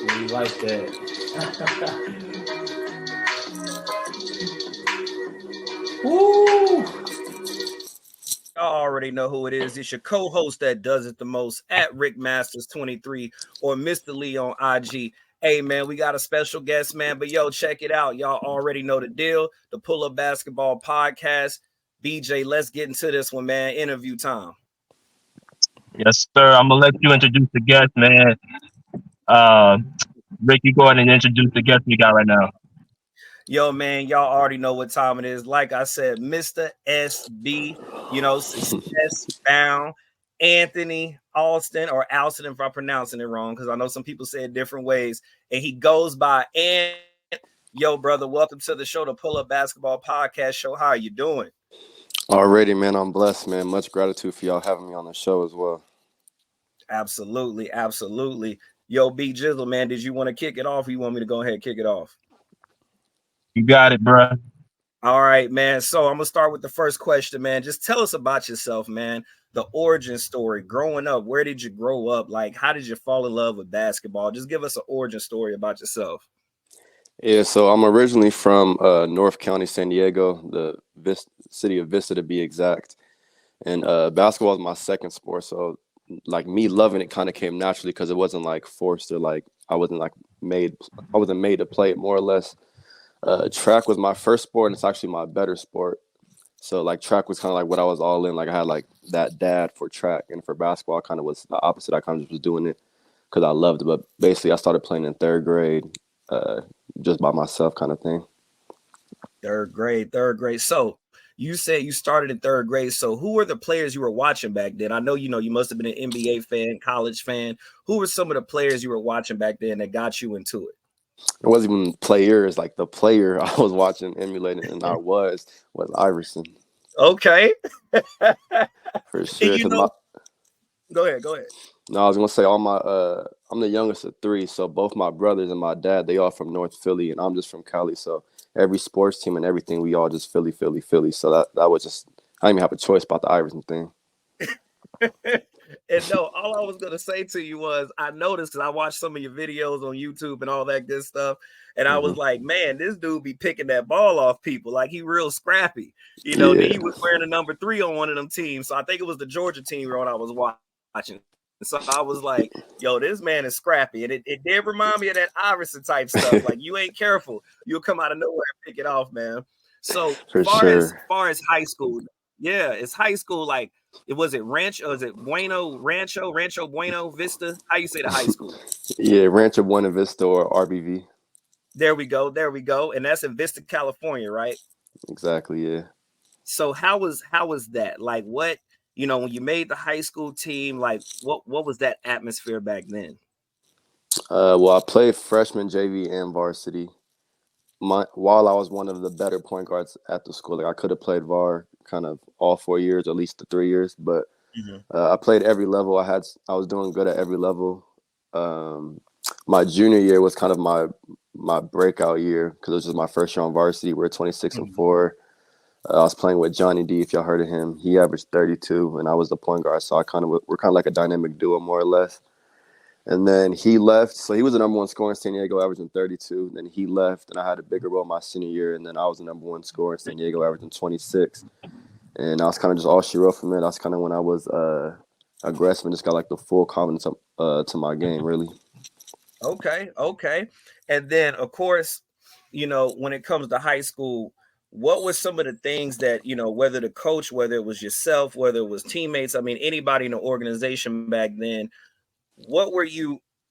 We like that. Woo! Y'all already know who it is. It's your co-host that does it the most at Rick Masters 23 or Mr. Lee on IG. Hey man, we got a special guest, man. But yo, check it out. Y'all already know the deal. The Pull Up Basketball Podcast. BJ, let's get into this one, man. Interview time. Yes, sir. I'm gonna let you introduce the guest, man. Uh, Rick, you go ahead and introduce the guest we got right now. Yo, man, y'all already know what time it is. Like I said, Mr. SB, success bound. Anthony Alston or Alston, if I'm pronouncing it wrong, because I know some people say it different ways. And he goes by Ant. Yo, brother, welcome to the show, the Pull Up Basketball Podcast Show. How are you doing? Already, man, I'm blessed, man. Much gratitude for y'all having me on the show as well. Absolutely, absolutely. Yo, B Jizzle, man, did you want to kick it off or you want me to go ahead and kick it off? You got it, bruh. All right, man. So I'm gonna start with the first question, man. Just tell us about yourself, man. The origin story. Growing up, where did you grow up? Like, how did you fall in love with basketball? Just give us an origin story about yourself. Yeah, so I'm originally from North County, San Diego, the city of Vista to be exact. And basketball is my second sport. So, like, me loving it kind of came naturally because it wasn't like forced or like I wasn't made to play it, more or less. Track was my first sport, and it's actually my better sport. So like track was kind of like what I was all in. Like I had like that dad for track, and for basketball, I kind of was the opposite. I kind of just was doing it because I loved it. But basically, I started playing in third grade, just by myself, kind of thing. Third grade, third grade. So you said you started in third grade. So who were the players you were watching back then? I know you must have been an NBA fan, college fan. Who were some of the players you were watching back then that got you into it? It wasn't even players. Like the player I was watching, emulating, and I was Iverson Okay. for And sure. Because my go ahead, go ahead. no, I was gonna say all my I'm the youngest of three, so both my brothers and my dad, they all from North Philly, and I'm just from Cali. So every sports team and everything, we all just Philly, Philly, Philly. So that was just I didn't even have a choice about the Iverson thing. And no, all I was gonna say to you was I noticed because I watched some of your videos on YouTube and all that good stuff, and I was Hmm. like, man, this dude be picking that ball off people like he real scrappy. Then Yeah, he was wearing a number 3 on one of them teams, so I think it was the Georgia team when I was watching. So I was like, yo, this man is scrappy, and it did remind me of that Iverson type stuff. Like you ain't careful, you'll come out of nowhere and pick it off, man. So for sure. far as high school, yeah, it's high school like. Was it Rancho? Is it Rancho Bueno Vista? How you say the high school? Yeah, Rancho Buena Vista or RBV. There we go. There we go. And that's in Vista, California, right? Exactly. Yeah. So how was that? Like what, when you made the high school team, like what was that atmosphere back then? Well, I played freshman, JV, and varsity. While I was one of the better point guards at the school, like I could have played VAR kind of all 4 years, at least the 3 years, but Mhm. I played every level. I was doing good at every level. Um, my junior year was kind of my breakout year because it was just my first year on varsity. We're 26 and Mhm. 4. I was playing with Johnny D. If y'all heard of him, he averaged 32, and I was the point guard. So we're kind of like a dynamic duo, more or less. And then he left. So he was the number one scorer in San Diego, averaging 32. Then he left, and I had a bigger role my senior year. And then I was the number one scorer in San Diego, averaging 26. And I was kind of just all she wrote from it. That's kind of when I was aggressive and just got like the full confidence to my game, really. Okay, okay. And then of course, when it comes to high school, what were some of the things that, whether the coach, whether it was yourself, whether it was teammates, I mean anybody in the organization back then, what were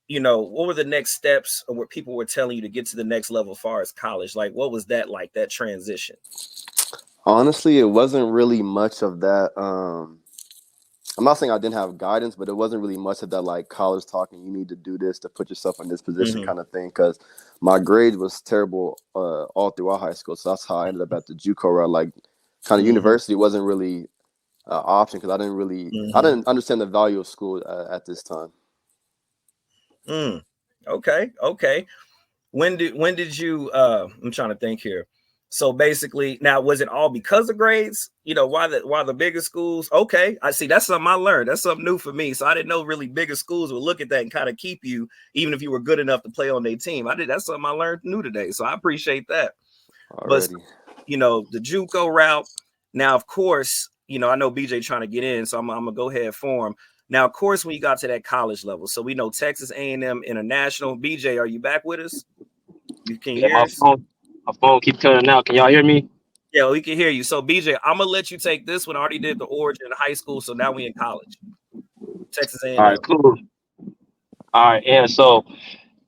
what were the next steps or what people were telling you to get to the next level as far as college? Like what was that like, that transition? Honestly, it wasn't really much of that. I'm not saying I didn't have guidance, but it wasn't really much of that like college talking. You need to do this to put yourself in this position Hmm. kind of thing. Because my grades was terrible all throughout high school, so that's how I ended up at the JUCO route. Like, kind of Hmm. university wasn't really an option because I Hmm. didn't understand the value of school at this time. Mm. Okay, okay. When did you I'm trying to think here. So basically, now was it all because of grades? You know, why the bigger schools? Okay, I see. That's something I learned. That's something new for me. So I didn't know really bigger schools would look at that and kind of keep you, even if you were good enough to play on their team. That's something I learned new today. So I appreciate that. But already. you know, the JUCO route. Now, of course, you know, I know BJ trying to get in, so I'm gonna go ahead for him. Now, of course, when you got to that college level, so we know Texas A&M International. BJ, are you back with us? You can Yeah, hear us? my phone keep cutting out. Can y'all hear me? Yeah, we can hear you. So, BJ, I'm gonna let you take this one. I already did the origin in high school, so now we in college. Texas All A&M. right, cool. All right, and so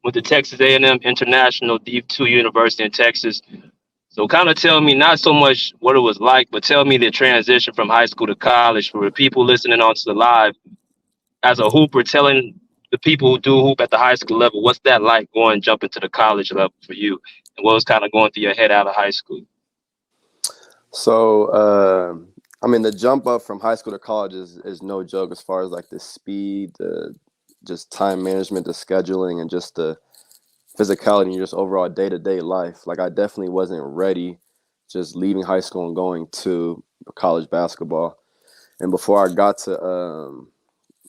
with the Texas A&M International D2 University in Texas. So kind of tell me not so much what it was like, but tell me the transition from high school to college for the people listening onto the live as a hooper, telling the people who do hoop at the high school level, what's that like going jumping to the college level for you? And what was kind of going through your head out of high school? So, I mean, the jump up from high school to college is no joke as far as like the speed, the just time management, the scheduling, and just the physicality and just overall day-to-day life. Like I definitely wasn't ready just leaving high school and going to college basketball. And before I got to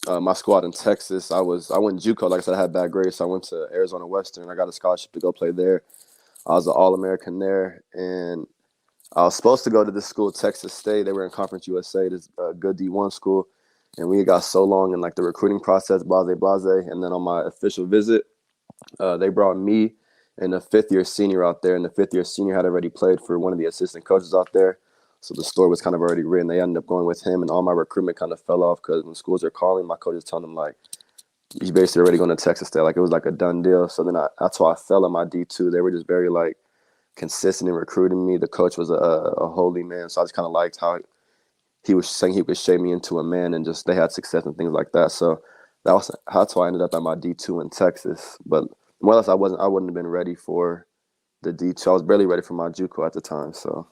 my school out in Texas, I went JUCO. Like I said, I had bad grades, so I went to Arizona Western. I got a scholarship to go play there. I was an All-American there, and I was supposed to go to this school, Texas State. They were in Conference USA, this good D1 school. And we got so long in like the recruiting process, blase. And then on my official visit, they brought me and a fifth-year senior out there. And the fifth-year senior had already played for one of the assistant coaches out there. So the story was kind of already written. They ended up going with him. And all my recruitment kind of fell off because when schools are calling, my coach is telling them, like, he's basically already going to Texas State. Like, it was like a done deal. So then that's why I fell in my D2. They were just very, like, consistent in recruiting me. The coach was a holy man, so I just kind of liked how he was saying he could shape me into a man, and just they had success and things like that. So that's why I ended up at my D2 in Texas. But more or less, I wouldn't have been ready for the D2. I was barely ready for my JUCO at the time. So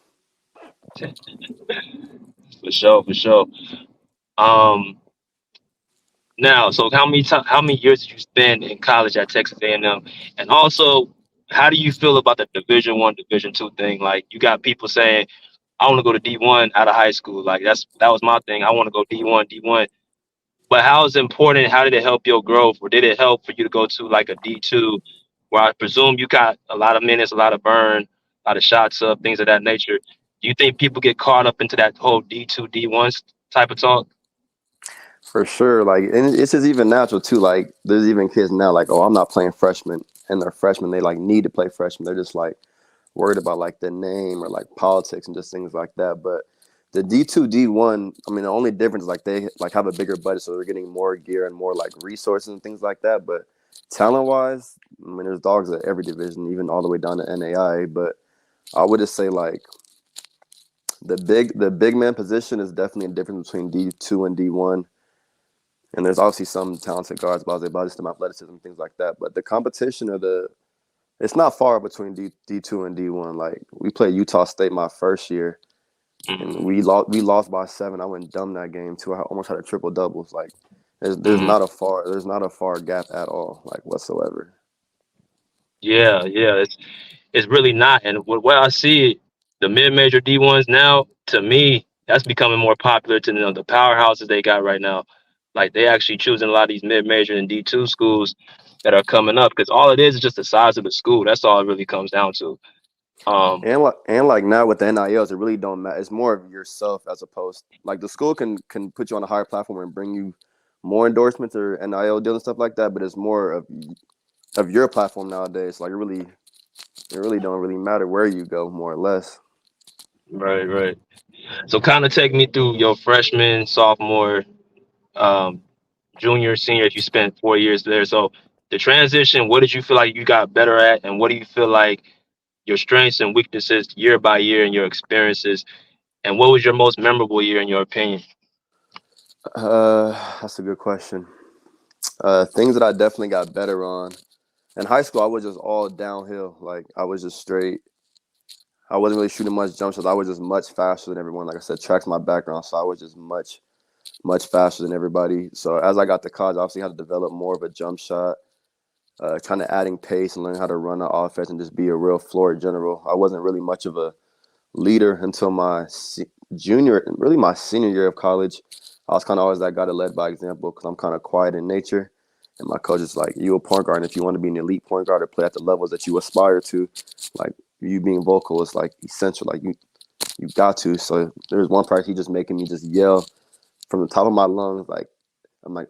For sure, for sure. Um, Now, so how many years did you spend in college at Texas A&M? And also, how do you feel about the Division 1, Division 2 thing? Like, you got people saying, "I want to go to D1 out of high school." Like that was my thing. I want to go D1, D1. But how is it important? How did it help your growth, or did it help for you to go to like a D2, where I presume you got a lot of minutes, a lot of burn, a lot of shots up, things of that nature? Do you think people get caught up into that whole D2, D1 type of talk? for sure, like, and it's just even natural too. Like, there's even kids now, like, oh, I'm not playing freshman, and they're freshmen. They like need to play freshman. They're just like worried about like the name or like politics and just things like that. But the D2, D1, I mean, the only difference is like they like have a bigger budget, so they're getting more gear and more like resources and things like that. But talent wise, I mean, there's dogs at every division, even all the way down to NAIA. But I would just say like the big man position is definitely a difference between D2 and D1. And there's obviously some talented guards, blah, some athleticism, things like that. But the competition it's not far between D2 and D1. Like, we played Utah State my first year, and Mm-hmm. we lost by 7. I went dumb that game too. I almost had a triple doubles. Like, there's Mm-hmm. not a far gap at all, like, whatsoever. Yeah, it's really not. And what I see, the mid-major D1s now, to me, that's becoming more popular to the powerhouses they got right now. Like they actually choosing a lot of these mid-major and D2 schools that are coming up because all it is just the size of the school. That's all it really comes down to. Um, And like now with the NILs, it really don't matter. It's more of yourself as opposed like the school can put you on a higher platform and bring you more endorsements or NIL deals and stuff like that. But it's more of your platform nowadays. Like it really don't really matter where you go, more or less. right. So kind of take me through your freshman, sophomore, um, junior, senior. If you spent 4 years there, so the transition, what did you feel like you got better at, and what do you feel like your strengths and weaknesses year by year and your experiences? And what was your most memorable year in your opinion? That's a good question. Things that I definitely got better on. In high school, I was just all downhill. Like I was just straight. I wasn't really shooting much jump shots. I was just much faster than everyone. Like I said, track's my background, so I was just much faster than everybody. So as I got to college, I obviously had to develop more of a jump shot, kind of adding pace and learning how to run the offense and just be a real floor general. I wasn't really much of a leader until my junior, really my senior year of college. I was kind of always that guy that led by example because I'm kind of quiet in nature. And my coach is like, you a point guard, and if you want to be an elite point guard or play at the levels that you aspire to, like you being vocal is like essential. Like you got to. So there was one part he just making me just yell from the top of my lungs. Like I'm like,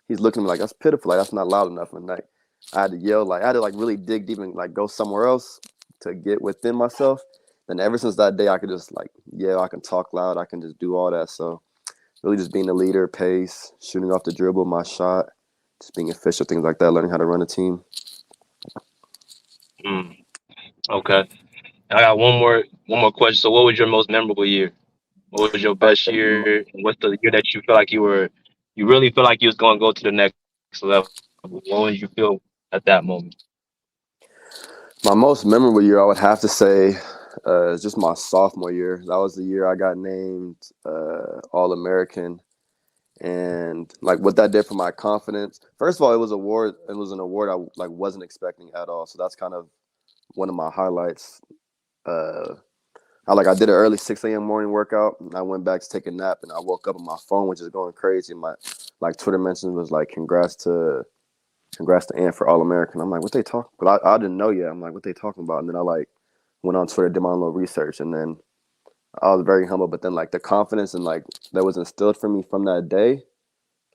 he's looking at me like that's pitiful. Like that's not loud enough. And like I had to yell, like I had to like really dig deep and like go somewhere else to get within myself. And ever since that day, I could just like yell, I can talk loud, I can just do all that. So really just being a leader, pace, shooting off the dribble, my shot, just being official, things like that, learning how to run a team. Okay. I got one more question. So, what was your most memorable year? What was your best year? What's the year that you feel like you really feel like you was going to go to the next level? What did you feel at that moment? My most memorable year, I would have to say, is just my sophomore year. That was the year I got named All-American. And like what that did for my confidence. First of all, it was an award I like wasn't expecting at all. So that's kind of one of my highlights. I did an early 6 a.m. morning workout, and I went back to take a nap, and I woke up and my phone was just going crazy. My like Twitter mentions was like congrats to Ant for All-American. I'm like, what they talking? But I didn't know yet. I'm like, what they talking about? And then I like went on Twitter, did my own little research, and then I was very humble. But then like the confidence and like that was instilled for me from that day,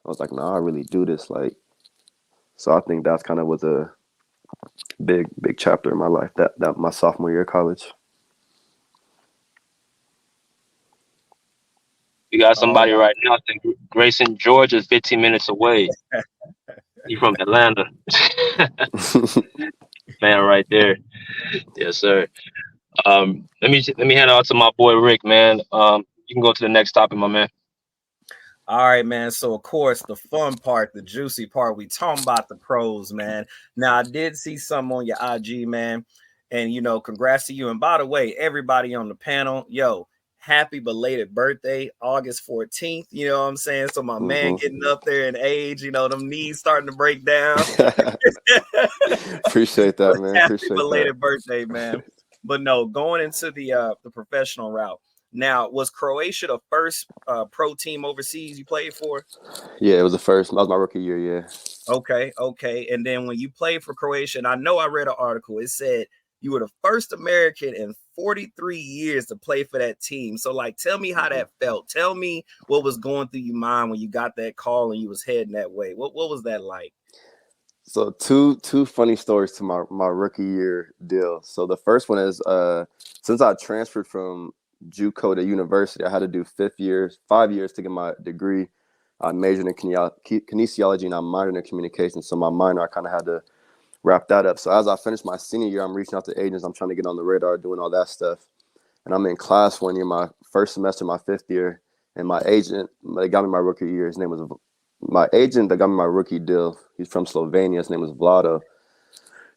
I was like, I really do this. Like, so I think that's kind of was a big chapter in my life. That my sophomore year of college. You got somebody right now. Grayson, Georgia is 15 minutes away. You from Atlanta, man, right there. Yes, sir. Let me hand it out to my boy Rick, man. You can go to the next topic, my man. All right, man. So of course, the fun part, the juicy part, we talking about the pros, man. Now I did see some on your IG, man, and congrats to you. And by the way, everybody on the panel, happy belated birthday, August 14th. You know what I'm saying? So my man getting up there in age, them knees starting to break down. Appreciate that, man. Happy Appreciate belated birthday, man. But no, going into the professional route. Now, was Croatia the first pro team overseas you played for? Yeah, it was the first. That was my rookie year, yeah. Okay. And then when you played for Croatia, and I know I read an article, it said you were the first American in 43 years to play for that team. So, like, tell me how that felt. Tell me what was going through your mind when you got that call and you was heading that way. What was that like? So two funny stories to my rookie year deal. So the first one is since I transferred from JUCO to university, I had to do 5 years to get my degree. I majored in kinesiology and I minored in communication. So my minor, I kind of had to wrap that up. So as I finished my senior year, I'm reaching out to agents. I'm trying to get on the radar, doing all that stuff. And I'm in class one year, my first semester, my 5th year, and my agent, they got me my rookie year. His name was my agent that got me my rookie deal. He's from Slovenia. His name was Vlado.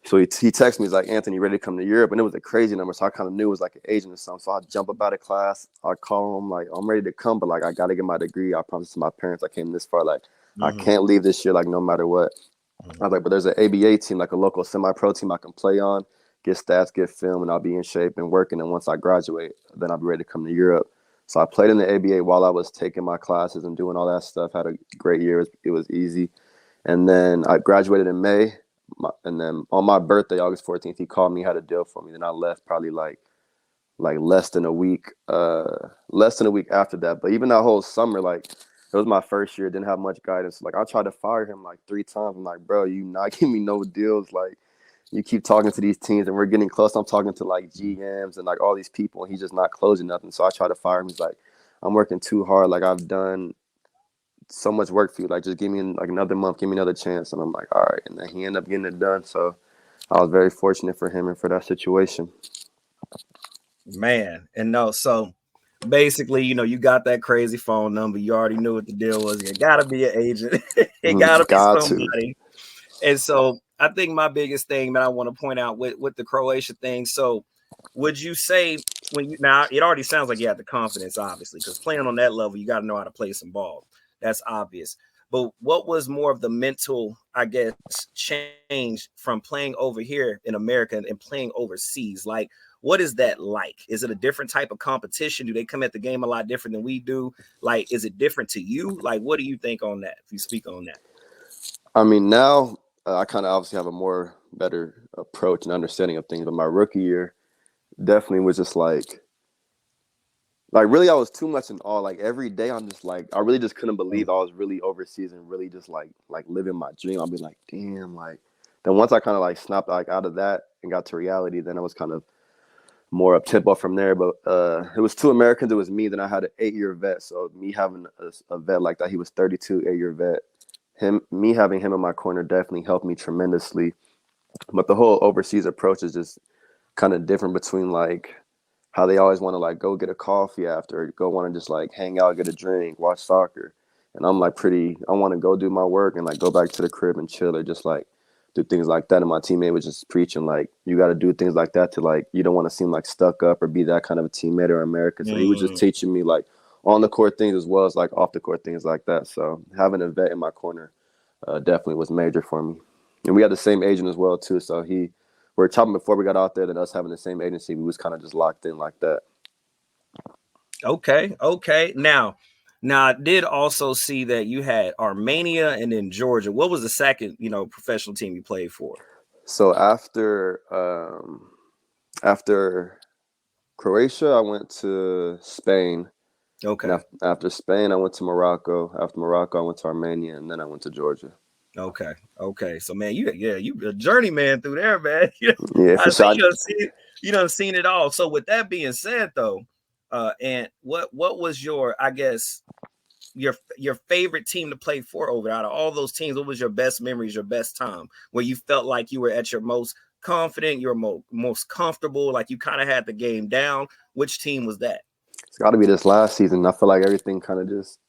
So he texted me, he's like, Anthony, you ready to come to Europe? And it was a crazy number. So I kind of knew it was like an agent or something. So I jump up out of class. I call him, like, I'm ready to come, but like, I got to get my degree. I promised to my parents I came this far. Like, I can't leave this year, like, no matter what. I was like, but there's an ABA team, like a local semi-pro team I can play on, get stats, get film, and I'll be in shape and working. And once I graduate, then I'll be ready to come to Europe. So I played in the ABA while I was taking my classes and doing all that stuff. Had a great year. It was easy. And then I graduated in May. And then on my birthday, August 14th, he called me, had a deal for me. Then I left probably like less than a week after that. But even that whole summer, like, it was my first year, didn't have much guidance. Like, I tried to fire him like 3 times. I'm like, bro, you not giving me no deals. Like, you keep talking to these teams and we're getting close. I'm talking to like GMs and like all these people and he's just not closing nothing. So I tried to fire him. He's like, I'm working too hard. Like, I've done so much work for you. Like, just give me like another month, give me another chance. And I'm like, all right. And then he ended up getting it done. So I was very fortunate for him and for that situation. Man, and no, so basically, you got that crazy phone number. You already knew what the deal was. You gotta be an agent. It gotta be somebody. And so I think my biggest thing that I want to point out with the Croatia thing. So would you say now it already sounds like you have the confidence, obviously, because playing on that level, you got to know how to play some ball. That's obvious. but what was more of the mental, I guess, change from playing over here in America and playing overseas? Like, what is that like? Is it a different type of competition? Do they come at the game a lot different than we do? Like, is it different to you? Like, what do you think on that? If you speak on that. I mean, now I kind of obviously have a more better approach and understanding of things. But my rookie year definitely was just like really I was too much in awe. Like every day I'm just like, I really just couldn't believe I was really overseas and really just like living my dream. I'll be like, damn, like then once I kind of like snapped like out of that and got to reality, then I was kind of more up tempo from there. But it was 2 Americans, it was me. Then I had an 8-year vet. So me having a vet like that, he was 32, 8-year vet. Me having him in my corner definitely helped me tremendously. But the whole overseas approach is just kind of different between like how they always want to like go get a coffee after, or go want to just like hang out, get a drink, watch soccer. And I'm like I want to go do my work and like go back to the crib and chill, or just like do things like that. And my teammate was just preaching like, you got to do things like that to like, you don't want to seem like stuck up or be that kind of a teammate or American. So he was just teaching me like on the court things as well as like off the court things like that. So having a vet in my corner definitely was major for me. And we had the same agent as well too. So we were talking before we got out there, that us having the same agency, we was kind of just locked in like that. Okay. Now I did also see that you had Armenia and then Georgia. What was the second, professional team you played for? So after Croatia, I went to Spain. Okay. And after Spain, I went to Morocco. After Morocco, I went to Armenia, and then I went to Georgia. Okay. So man, you a journeyman through there, man. Yeah, for sure. You done seen it all. So with that being said, though, and what was your, I guess, your favorite team to play for over out of all those teams? What was your best memories, your best time where you felt like you were at your most confident, your most comfortable, like you kind of had the game down? Which team was that? It's got to be this last season. I feel like everything kind of just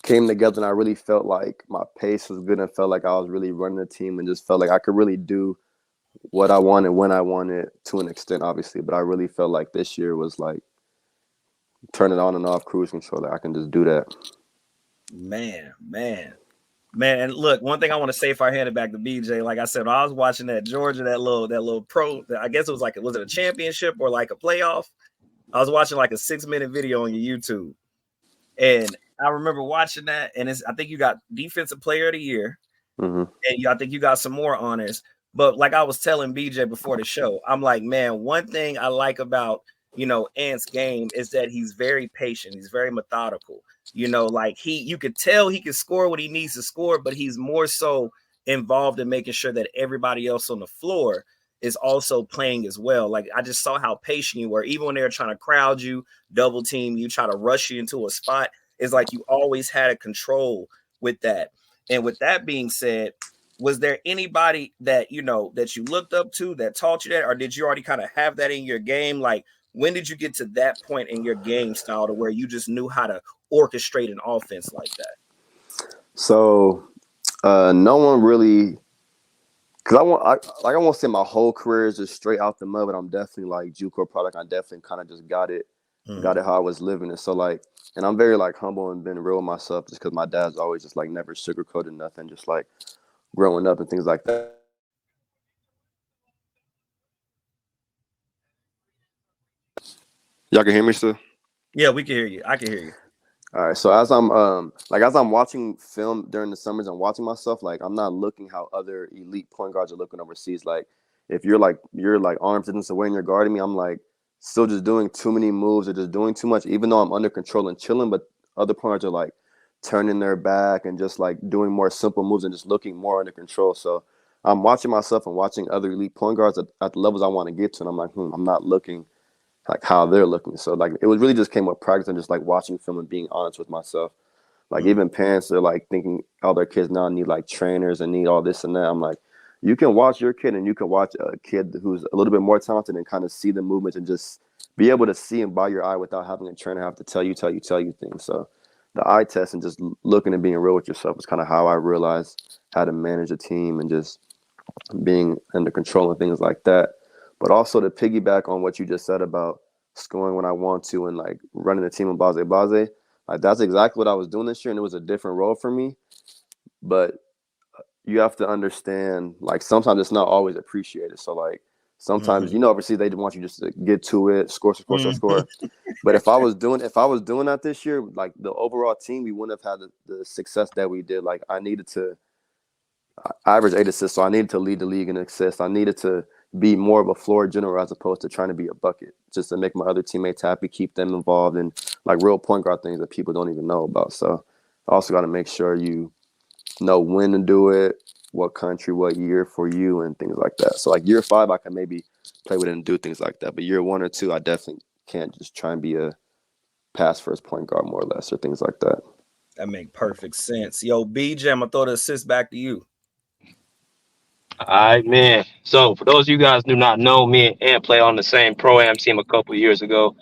came together, and I really felt like my pace was good, and felt like I was really running the team, and just felt like I could really do what I wanted when I wanted, to an extent, obviously. But I really felt like this year was like turn it on and off, cruise control. Like I can just do that. Man. And look, one thing I want to say if I hand it back to BJ, like I said, I was watching that Georgia, that little pro, I guess it was like, was it a championship or like a playoff? I was watching like a 6-minute video on your YouTube, and I remember watching that, and I think you got Defensive Player of the Year, and I think you got some more honors. But like I was telling BJ before the show, I'm like, man, one thing I like about Ant's game is that he's very patient, he's very methodical. Like you could tell he can score what he needs to score, but he's more so involved in making sure that everybody else on the floor is also playing as well. Like I just saw how patient you were, even when they were trying to crowd you, double team you, try to rush you into a spot. It's like you always had a control with that. And with that being said, was there anybody that that you looked up to that taught you that, or did you already kind of have that in your game? Like when did you get to that point in your game style to where you just knew how to orchestrate an offense like that? So no one really. Cause I won't say my whole career is just straight out the mud, but I'm definitely like JUCO product. I definitely kind of just got it how I was living it. So like, and I'm very like humble and been real with myself, just because my dad's always just like never sugarcoated nothing, just like growing up and things like that. Y'all can hear me still? Yeah, we can hear you. I can hear you. All right, so as I'm watching film during the summers, I'm watching myself. Like I'm not looking how other elite point guards are looking overseas. Like if you're like arms distance away and you're guarding me, I'm like still just doing too many moves or just doing too much, even though I'm under control and chilling. But other point guards are like turning their back and just like doing more simple moves and just looking more under control. So I'm watching myself and watching other elite point guards at the levels I want to get to, and I'm like, I'm not looking like how they're looking. So like it was really just came with practice and just like watching film and being honest with myself. Like even parents are like thinking all their kids now need like trainers and need all this and that. I'm like, you can watch your kid and you can watch a kid who's a little bit more talented and kind of see the movements and just be able to see them by your eye without having a trainer have to tell you things. So the eye test and just looking and being real with yourself is kind of how I realized how to manage a team and just being under control and things like that. But also to piggyback on what you just said about scoring when I want to and like running the team in blase, like that's exactly what I was doing this year, and it was a different role for me. but you have to understand, like, sometimes it's not always appreciated. So, like, sometimes, overseas, they want you just to get to it, score. But if I was doing that this year, like, the overall team, we wouldn't have had the success that we did. Like, I average 8 assists, so I needed to lead the league in assists. I needed to be more of a floor general as opposed to trying to be a bucket, just to make my other teammates happy, keep them involved in, like, real point guard things that people don't even know about. So I also got to make sure you know when to do it, what country, what year for you, and things like that. So, like, year 5, I can maybe play with it and do things like that. But year 1 or 2, I definitely can't just try and be a pass first point guard, more or less, or things like that. That make perfect sense. Yo, BJ, I'm gonna throw the assist back to you. All right, man. So for those of you guys who do not know, me and Ant played on the same pro-am team a couple of years ago.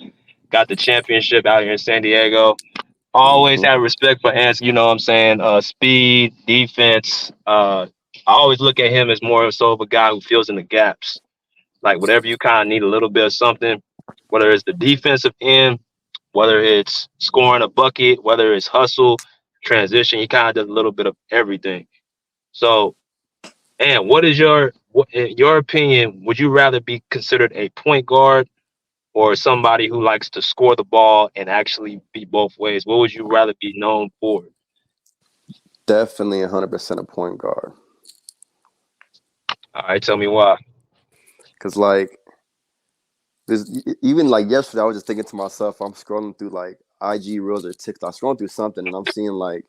Got the championship out here in San Diego. Always had respect for Ant, you know what I'm saying? Speed, defense. I always look at him as more so of a guy who fills in the gaps. Like whatever you kind of need a little bit of something, whether it's the defensive end, whether it's scoring a bucket, whether it's hustle, transition, he kind of does a little bit of everything. So, and in your opinion, would you rather be considered a point guard or somebody who likes to score the ball and actually be both ways? What would you rather be known for? Definitely 100% a point guard. All right, tell me why. Because, like, even like yesterday, I was just thinking to myself, I'm scrolling through like IG Reels or TikTok, scrolling through something, and I'm seeing like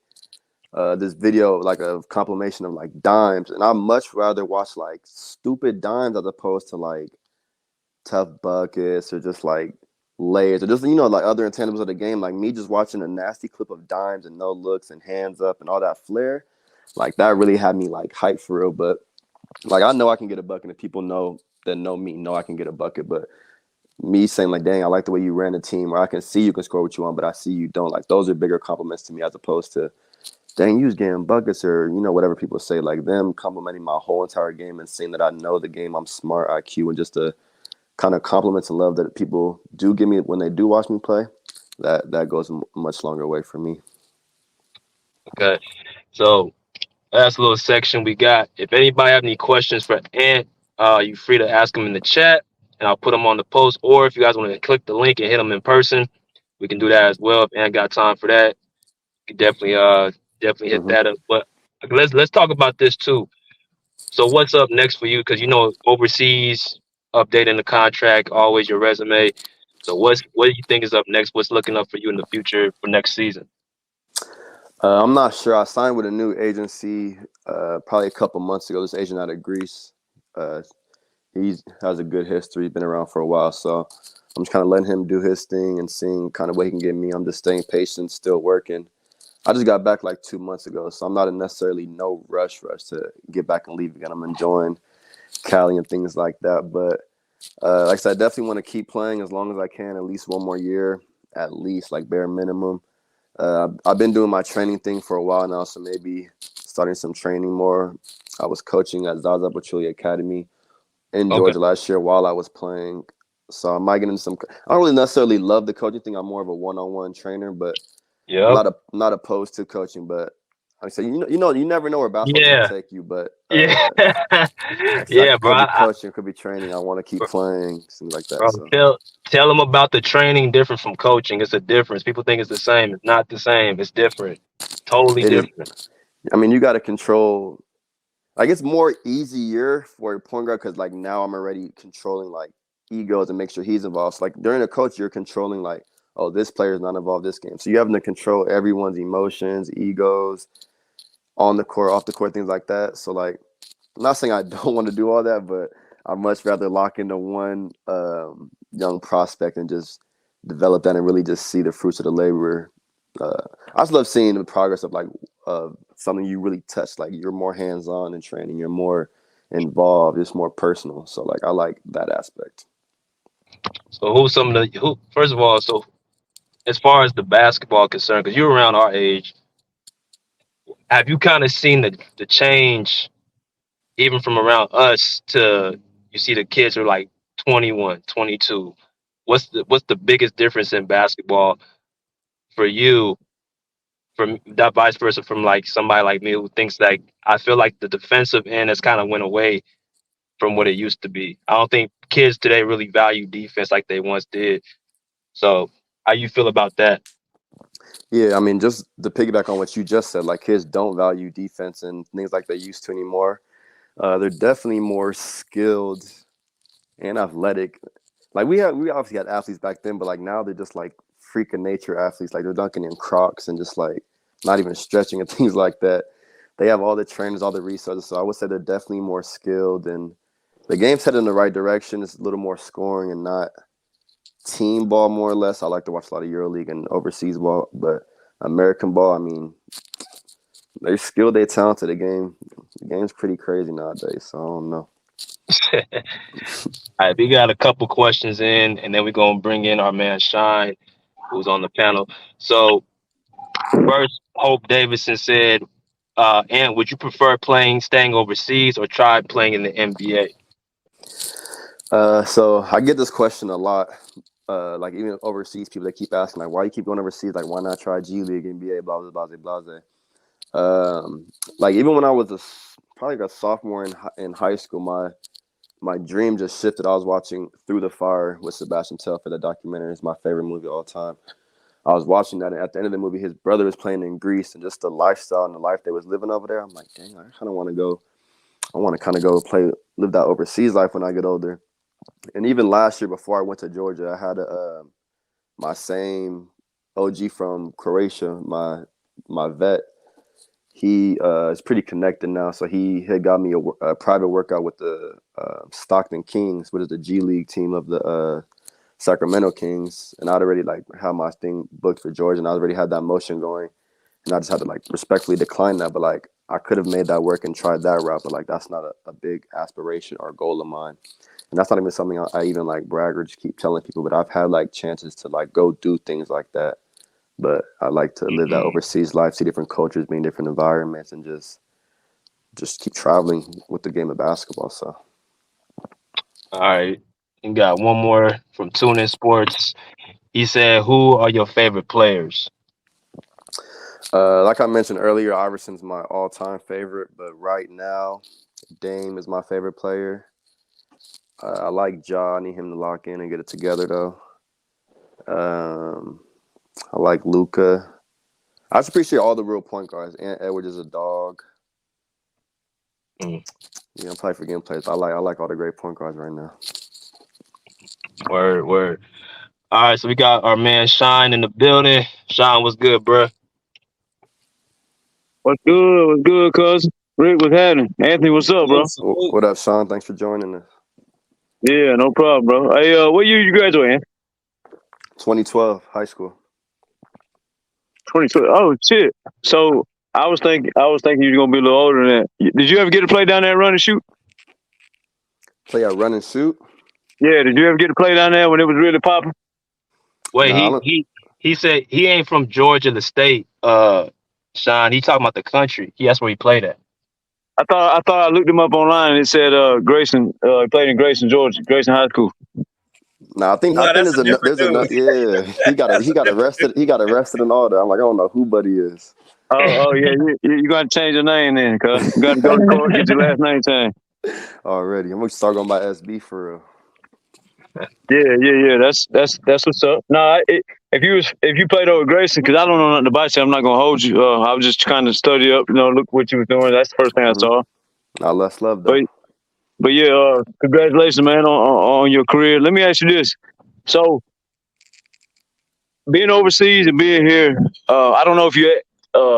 this video, like a compilation of like dimes, and I'd much rather watch like stupid dimes as opposed to like tough buckets or just like layers or just, like other intangibles of the game. Like me just watching a nasty clip of dimes and no looks and hands up and all that flair, like that really had me like hyped for real. But like I know I can get a bucket, and people know me know I can get a bucket, but me saying like, dang, I like the way you ran the team, or I can see you can score what you want, but I see you don't. Like those are bigger compliments to me as opposed to, dang, you was getting buckets, or whatever people say. Like them complimenting my whole entire game and saying that I know the game, I'm smart, IQ, and just the kind of compliments and love that people do give me when they do watch me play. That goes a much longer way for me. Okay, so last little section we got. If anybody have any questions for Ant, you free to ask them in the chat, and I'll put them on the post. Or if you guys want to click the link and hit them in person, we can do that as well. If Ant got time for that, you can definitely hit that up. But let's talk about this too. So what's up next for you? Because overseas, updating the contract, always your resume. So what do you think is up next? What's looking up for you in the future for next season? I'm not sure. I signed with a new agency probably a couple months ago. This agent out of Greece. He has a good history. He's been around for a while. So I'm just kind of letting him do his thing and seeing kind of what he can get me. I'm just staying patient, still working. I just got back like 2 months ago, so I'm not in necessarily no rush to get back and leave again. I'm enjoying Cali and things like that. But like I said, I definitely want to keep playing as long as I can, at least one more year, at least, like bare minimum. I've been doing my training thing for a while now, so maybe starting some training more. I was coaching at Zaza Pachulia Academy in Georgia last year while I was playing. So I might get into some. I don't really necessarily love the coaching thing. I'm more of a one-on-one trainer, but not opposed to coaching. But like I said, you never know where basketball's gonna take you. But Bro. Could be coaching, could be training. I want to keep playing, things like that. Bro, So. tell them about the training. Different from coaching. It's a difference. People think it's the same. It's not the same. It's different. Totally different. I mean, you got to control. Like it's more easier for a point guard because like now I'm already controlling like egos and make sure he's involved. So, like during a coach, you're controlling like, oh, this player is not involved this game. So you having to control everyone's emotions, egos, on the court, off the court, things like that. So like, I'm not saying I don't want to do all that, but I'd much rather lock into one young prospect and just develop that and really just see the fruits of the labor. I just love seeing the progress of like something you really touch. Like you're more hands-on in training, you're more involved, it's more personal. So like I like that aspect. So first of all, so as far as the basketball concerned, because you're around our age, have you kind of seen the change even from around us to you see the kids are like 21, 22? What's the biggest difference in basketball for you from that vice versa from like somebody like me who thinks like I feel like the defensive end has kind of went away from what it used to be. I don't think kids today really value defense like they once did. So how you feel about that? Yeah, I mean, just to piggyback on what you just said, like kids don't value defense and things like they used to anymore. They're definitely more skilled and athletic. Like we obviously had athletes back then, but like now they're just like freak of nature athletes. Like they're dunking in Crocs and just like not even stretching and things like that. They have all the trainers, all the resources. So I would say they're definitely more skilled, and the game's headed in the right direction. It's a little more scoring and not team ball, more or less. I like to watch a lot of EuroLeague and overseas ball, but American ball, I mean, they're skilled, they're talented. The game's pretty crazy nowadays. So I don't know. All right, we got a couple questions in, and then we're gonna bring in our man Shine, who's on the panel. So first, Hope Davidson said, "And would you prefer staying overseas, or try playing in the NBA?" So I get this question a lot. Like even overseas people, they keep asking like, why you keep going overseas? Like, why not try G League, NBA, blah blah blah blah blah. Like even when I was probably like a sophomore in high school, my dream just shifted. I was watching Through the Fire with Sebastian Telfair. The documentary is my favorite movie of all time. I was watching that, and at the end of the movie, his brother was playing in Greece, and just the lifestyle and the life they was living over there. I'm like, dang, I kind of want to go. I want to kind of go live that overseas life when I get older. And even last year, before I went to Georgia, I had my same OG from Croatia, my vet. He is pretty connected now, so he had got me a private workout with the Stockton Kings, which is the G League team of the Sacramento Kings, and I'd already like had my thing booked for Georgia, and I already had that motion going, and I just had to like respectfully decline that. But like I could have made that work and tried that route, but like that's not a big aspiration or goal of mine, and that's not even something I even like brag or just keep telling people. But I've had like chances to like go do things like that. But I like to live that overseas life, see different cultures, be in different environments, and just keep traveling with the game of basketball. So, All right, you got one more from TuneIn Sports. He said, "Who are your favorite players?" like I mentioned earlier, Iverson's my all-time favorite, but right now, Dame is my favorite player. I like Ja. I need him to lock in and get it together, though. I like Luca. I just appreciate all the real point guards. Ant Edwards is a dog. Mm. You know, play for game players. I like all the great point guards right now. Word, word. All right, so we got our man Shine in the building. Shine, what's good, bro? What's good? What's good, cuz? Rick, what's happening? Anthony, what's up, bro? What up, Sean? Thanks for joining us. Yeah, no problem, bro. Hey, what year you graduating? 2012, high school. 2020. Oh shit. So I was thinking you were gonna be a little older than that. Did you ever get to play down there and run and shoot? Play a run and shoot? Yeah, did you ever get to play down there when it was really popping? Wait, Nah, he said he ain't from Georgia, the state. Shine, he talking about the country. That's where he played at. I thought I looked him up online and it said Grayson he played in Grayson, Georgia, Grayson High School. I think No, that's a different there's enough. Yeah, he got arrested. He got arrested and all that. I'm like, I don't know who Buddy is. Oh yeah, you gotta change your name then, cuz. You gotta go to court, get your last name changed. Already, I'm gonna start going by SB for real. Yeah. That's what's up. No, if you played over Grayson, because I don't know nothing about you, I'm not gonna hold you. I was just trying to study up, look what you was doing. That's the first thing I saw. Not less love though. But yeah, congratulations, man, on your career. Let me ask you this: so being overseas and being here, I don't know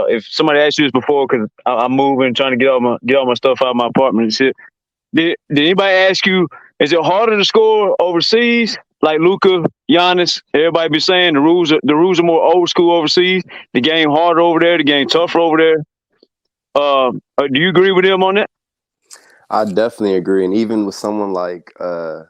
if somebody asked you this before, because I'm moving, trying to get all my stuff out of my apartment and shit. Did anybody ask you, is it harder to score overseas? Like Luka, Giannis, everybody be saying the rules are more old school overseas. The game harder over there, the game tougher over there. Do you agree with them on that? I definitely agree, and even with someone like they're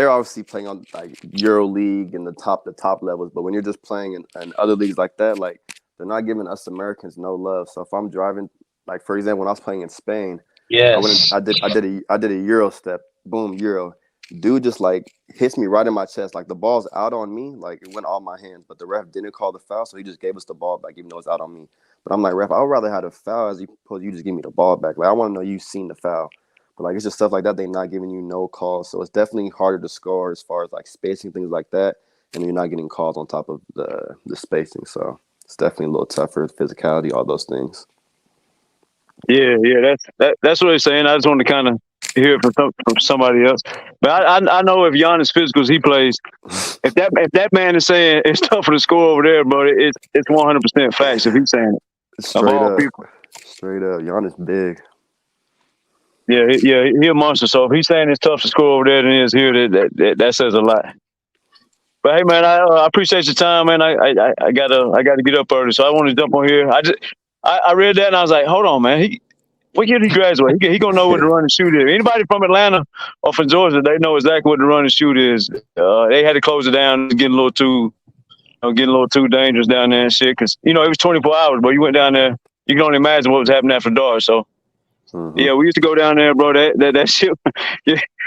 obviously playing on like Euro League and the top levels, but when you're just playing in other leagues like that, like they're not giving us Americans no love. So if I'm driving, like for example, when I was playing in Spain, Yes. I did a Euro step, boom, Euro. dude just like hits me right in my chest. Like the ball's out on me, like it went off my hands, but the ref didn't call the foul, so he just gave us the ball back, even though it's out on me. But I'm like, ref, I would rather have a foul as opposed to you just give me the ball back. Like I want to know you've seen the foul. But like it's just stuff like that, they're not giving you no calls. So it's definitely harder to score as far as like spacing, things like that. And you're not getting calls on top of the spacing. So it's definitely a little tougher, physicality, all those things. Yeah, that's what they're saying. I just wanted to kind of hear it from somebody else. But I know if Giannis physicals he plays, if that man is saying it's tougher to score over there, bro, it's 100% facts if he's saying it. Straight up. Giannis big. Yeah, he a monster. So if he's saying it's tough to score over there than it is here, that says a lot. But hey, man, I appreciate your time, man. I gotta get up early, so I want to jump on here. I read that and I was like, hold on, man. What year did he graduate? He gonna know what the run and shoot is. Anybody from Atlanta or from Georgia, they know exactly what the run and shoot is. They had to close it down, getting a little too dangerous down there and shit. Cause it was 24 hours, but you went down there. You can only imagine what was happening after dark. So. Mm-hmm. Yeah, we used to go down there, bro. That shit.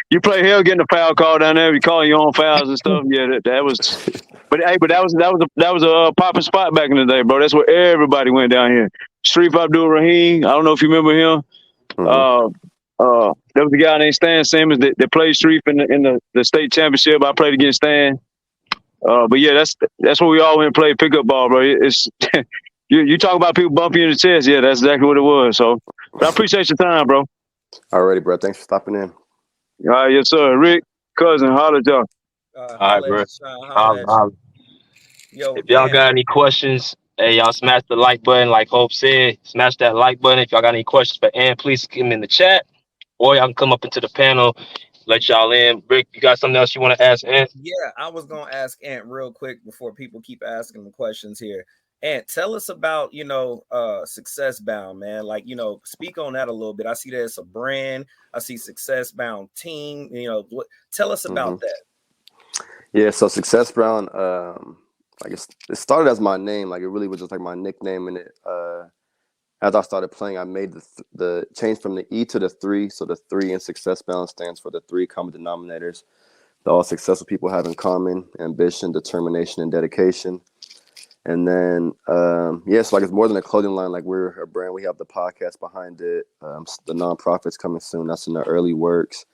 You play hell getting a foul call down there. You calling your own fouls and stuff. Yeah, that was. But that was a popping spot back in the day, bro. That's where everybody went down here. Sharif Abdul Rahim. I don't know if you remember him. Mm-hmm. There was a guy named Stan Simmons that played Sharif in the state championship. I played against Stan. But yeah, that's where we all went and played pickup ball, bro. It's you talk about people bumping you in the chest. Yeah, that's exactly what it was. So. But I appreciate your time, bro. Alrighty, bro. Thanks for stopping in. All right, yes, sir. Rick, cousin, holler at y'all. All right, bro. Yo, if y'all got any questions, hey, y'all smash the like button. Like Hope said, smash that like button. If y'all got any questions for Ann, please give them in the chat. Or y'all can come up into the panel, let y'all in. Rick, you got something else you want to ask Ant? Yeah, I was going to ask Ant real quick before people keep asking the questions here. And tell us about, Success Bound, man. Like, speak on that a little bit. I see that it's a brand. I see Success Bound team. Tell us about that. Yeah, so Success Bound, I guess it started as my name. Like it really was just like my nickname. And as I started playing, I made the change from the E to the 3. So the 3 in Success Bound stands for the 3 common denominators that all successful people have in common: ambition, determination, and dedication. And then, so like it's more than a clothing line. Like we're a brand. We have the podcast behind it. The nonprofit's coming soon. That's in the early works.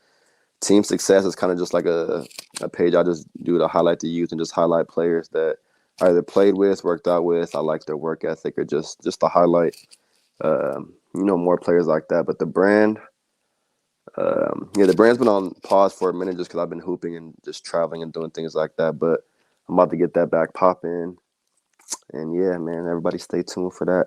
Team Success is kind of just like a page I just do to highlight the youth and just highlight players that I either played with, worked out with. I like their work ethic, or just to highlight, more players like that. But the brand, the brand's been on pause for a minute just because I've been hooping and just traveling and doing things like that. But I'm about to get that back popping. And yeah, man, everybody stay tuned for that.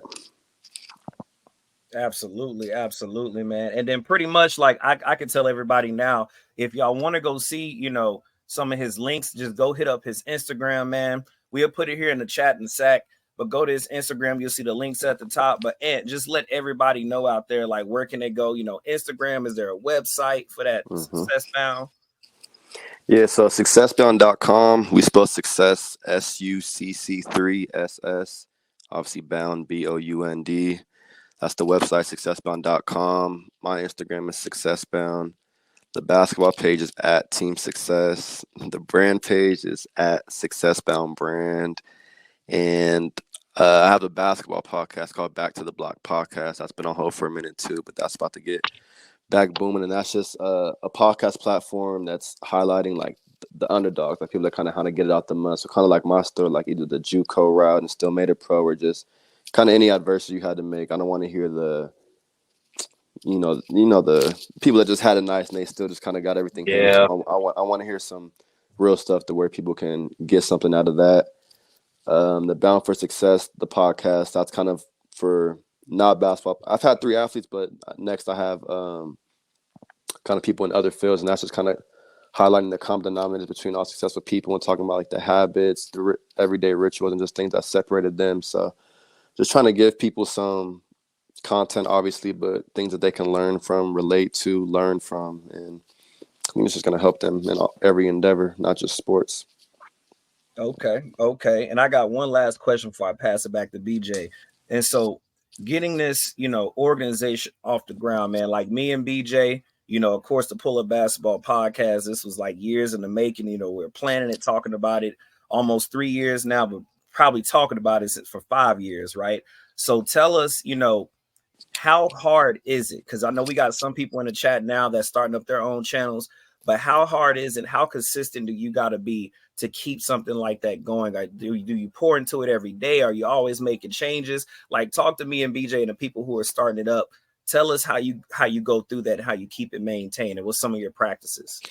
Absolutely, man. And then pretty much like I can tell everybody now, if y'all want to go see, some of his links, just go hit up his Instagram, man. We'll put it here in the chat in a sec, but go to his Instagram. You'll see the links at the top. But just let everybody know out there, like, where can they go? Instagram, is there a website for that Success Bound? Yeah, so successbound.com. We spell success SUCC3SS. Obviously bound BOUND. That's the website, successbound.com. My Instagram is successbound. The basketball page is at Team Success. The brand page is at Successbound Brand. And I have a basketball podcast called Back to the Block Podcast. That's been on hold for a minute too, but that's about to get back booming. And that's just a podcast platform that's highlighting like the underdogs, like people that kind of get it out the mud. So kind of like my story, like either the JUCO route and still made it pro, or just kind of any adversity you had to make. I don't want to hear the the people that just had it nice and they still just kind of got everything. Yeah. So I want to hear some real stuff to where people can get something out of that. The Bound for Success, the podcast, that's kind of for not basketball. I've had 3 athletes, but next I have kind of people in other fields, and that's just kind of highlighting the common denominators between all successful people and talking about like the habits, the everyday rituals, and just things that separated them. So just trying to give people some content, obviously, but things that they can learn from, relate to, learn from. And I think it's just going to help them in every endeavor, not just sports. Okay. And I got one last question before I pass it back to BJ. And so getting this, organization off the ground, man, like me and BJ, You know, of course, the Pull Up Basketball podcast, this was like years in the making. You know, we're planning it, talking about it almost 3 years now, but probably talking about it for 5 years, right? So tell us, you know, how hard is it? Because I know we got some people in the chat now that's starting up their own channels, but how hard is it? How consistent do you got to be to keep something like that going? Like, do you pour into it every day? Are you always making changes? Like, talk to me and BJ and the people who are starting it up. Tell us how you go through that, how you keep it maintained, and what's some of your practices.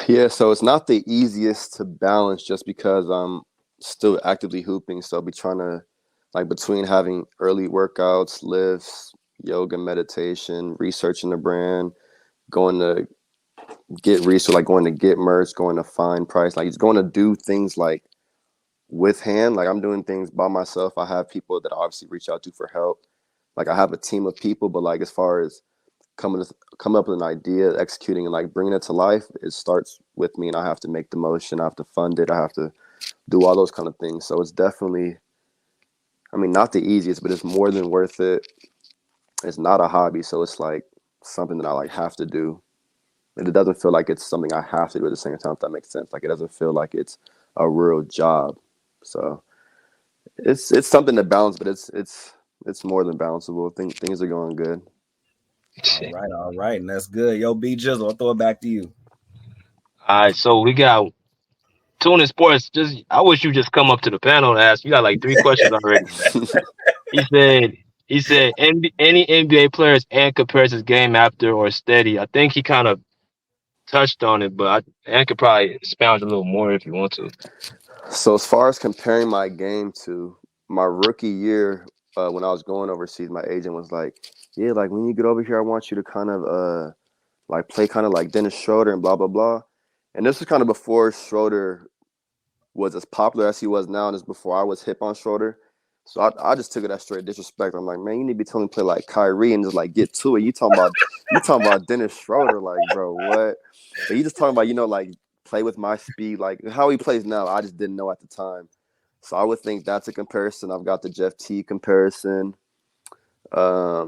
Yeah, so it's not the easiest to balance just because I'm still actively hooping. So I'll be trying to, like, between having early workouts, lifts, yoga, meditation, researching the brand, going to get research, like going to get merch, going to find price, like it's going to do things like with hand. Like I'm doing things by myself. I have people that I obviously reach out to for help. Like I have a team of people, but like as far as come up with an idea, executing and like bringing it to life, it starts with me, and I have to make the motion. I have to fund it. I have to do all those kind of things. So it's definitely, I mean, not the easiest, but it's more than worth it. It's not a hobby, so it's like something that I like have to do. And it doesn't feel like it's something I have to do at the same time, if that makes sense. Like it doesn't feel like it's a real job. So it's something to balance, but it's more than balanceable. Things are going good. All right, and that's good. Yo, B Jizzle, I'll throw it back to you. All right, so we got Tune in Sports. I wish you just come up to the panel and ask. You got like 3 questions already. He said any NBA players and compares his game after or steady. I think he kind of touched on it, but I could probably expound a little more if you want to. So as far as comparing my game to my rookie year, when I was going overseas, my agent was like, yeah, like when you get over here, I want you to kind of like play kind of like Dennis Schroeder and blah, blah, blah. And this was kind of before Schroeder was as popular as he was now, and it's before I was hip on Schroeder. So I just took it as straight disrespect. I'm like, man, you need to be telling me to play like Kyrie and just like get to it. You talking about Dennis Schroeder, like, bro, what? But you just talking about, like play with my speed, like how he plays now. I just didn't know at the time. So I would think that's a comparison. I've got the Jeff T comparison. I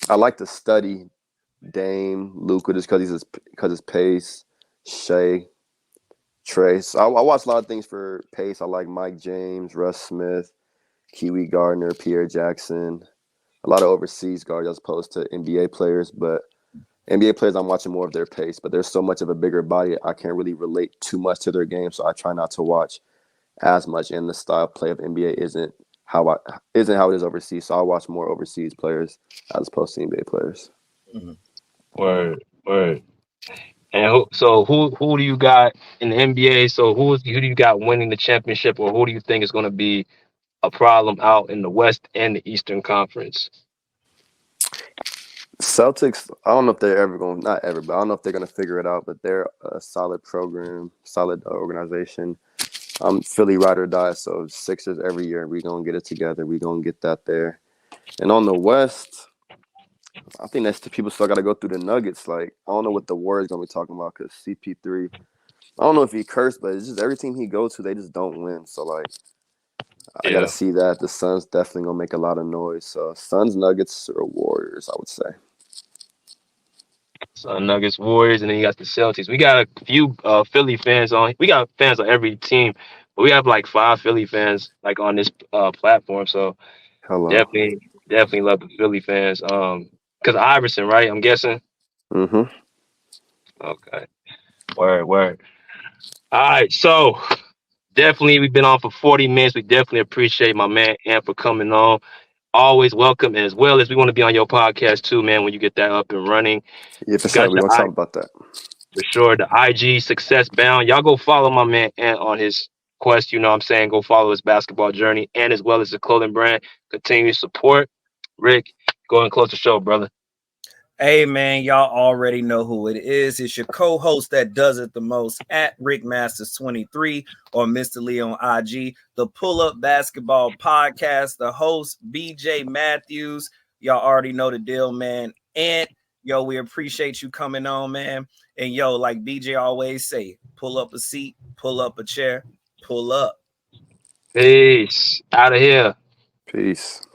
like to study Dame, Luka, just because his pace, Shea, Trace. I watch a lot of things for pace. I like Mike James, Russ Smith, Kiwi Gardner, Pierre Jackson. A lot of overseas guards as opposed to NBA players. But NBA players, I'm watching more of their pace. But there's so much of a bigger body, I can't really relate too much to their game. So I try not to watch as much. And the style of play of NBA isn't how it is overseas. So I watch more overseas players as opposed to NBA players. Mm-hmm. Word. And who do you got in the NBA? So who do you got winning the championship, or who do you think is going to be a problem out in the West and the Eastern Conference? Celtics, I don't know if they're ever going, not ever, but I don't know if they're going to figure it out, but they're a solid program, solid organization. I'm Philly ride or die, so Sixers every year, we're going to get it together. We're going to get that there. And on the West, I think that's the people still got to go through the Nuggets. Like, I don't know what the word is going to be talking about because CP3, I don't know if he cursed, but it's just every team he goes to, they just don't win. So, like, I got to see that. The Suns definitely going to make a lot of noise. So, Suns, Nuggets, or Warriors, I would say. Nuggets, Warriors, and then you got the Celtics. We got a few Philly fans on. We got fans on every team, but we have like 5 Philly fans like on this platform. So Hello. definitely love the Philly fans. Because Iverson, right? I'm guessing. Mm-hmm. Okay. Word. All right. So definitely, we've been on for 40 minutes. We definitely appreciate my man Ant for coming on. Always welcome, as well as we want to be on your podcast too, man. When you get that up and running. Yeah, for sure. We're going to talk about that. For sure. The IG Success Bound. Y'all go follow my man Ant on his quest. You know what I'm saying? Go follow his basketball journey, and as well as the clothing brand. Continue to support. Rick, go ahead and close the show, brother. Hey, man, y'all already know who it is. It's your co-host that does it the most at Rick Masters 23 or Mr. Lee on IG. The Pull Up Basketball Podcast, the host, BJ Matthews. Y'all already know the deal, man. And, yo, we appreciate you coming on, man. And, yo, like BJ always say, pull up a seat, pull up a chair, pull up. Peace. Out of here. Peace.